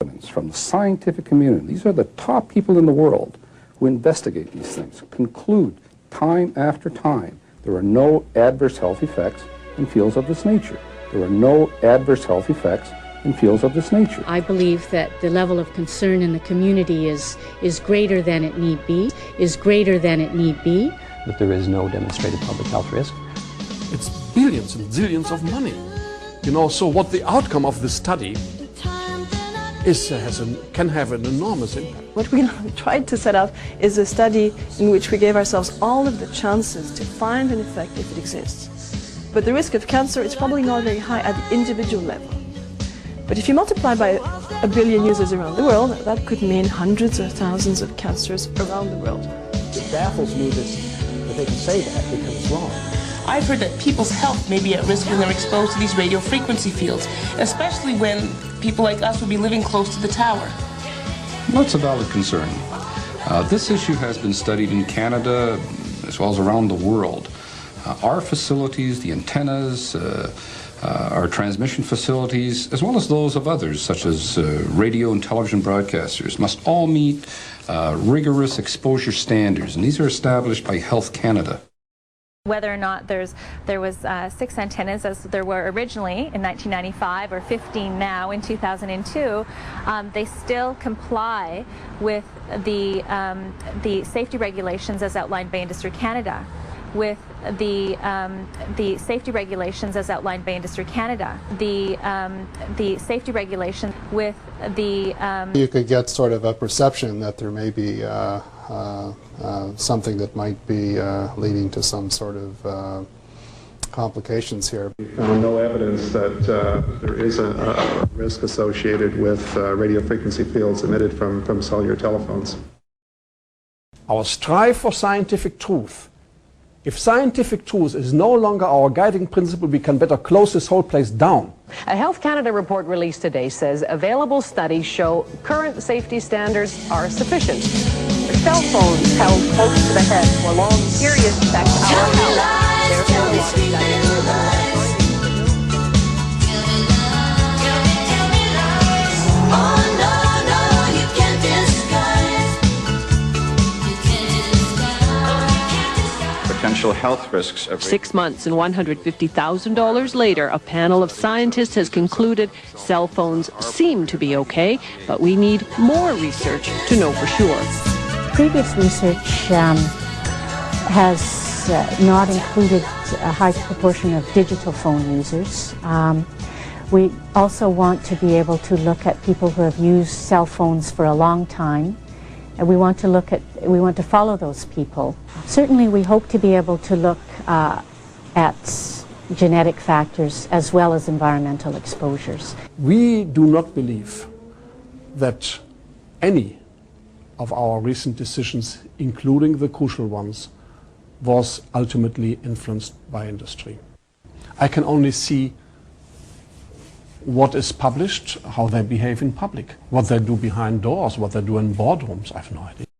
from the scientific community, these are the top people in the world who investigate these things, conclude time after time there are no adverse health effects in fields of this nature. There are no adverse health effects in fields of this nature. I believe that the level of concern in the community is greater than it need be, That there is no demonstrated public health risk. It's billions and zillions of money. You know, so what the outcome of this study is can have an enormous impact. What we tried to set up is a study in which we gave ourselves all of the chances to find an effect if it exists. But the risk of cancer is probably not very high at the individual level. But if you multiply by 1 billion users around the world, that could mean hundreds of thousands of cancers around the world. It baffles me that they can say that because it's wrong. I've heard that people's health may be at risk when they're exposed to these radio frequency fields, especially when people like us will be living close to the tower. That's a valid concern. This issue has been studied in Canada as well as around the world. Our facilities, the antennas, our transmission facilities, as well as those of others, such as radio and television broadcasters, must all meet rigorous exposure standards, and these are established by Health Canada. Whether or not there was 6 antennas as there were originally in 1995 or 15 now in 2002, they still comply with the safety regulations as outlined by Industry Canada. With the safety regulations as outlined by Industry Canada, the safety regulation with the you could get sort of a perception that there may be something that might be leading to some sort of complications here. No evidence that there is a risk associated with radio frequency fields emitted from cellular telephones. Our strive for scientific truth. If scientific truth is no longer our guiding principle, we can better close this whole place down. A Health Canada report released today says available studies show current safety standards are sufficient. The cell phones held close to the head for long periods affect our health. Potential health risks of 6 months and $150,000 later, a panel of scientists has concluded cell phones seem to be okay, but we need more research to know for sure. Previous research has not included a high proportion of digital phone users. We also want to be able to look at people who have used cell phones for a long time. And we want to follow those people. Certainly we hope to be able to look at genetic factors as well as environmental exposures. We do not believe that any of our recent decisions, including the crucial ones, was ultimately influenced by industry. I can only see what is published, how they behave in public, what they do behind doors, what they do in boardrooms. I have no idea.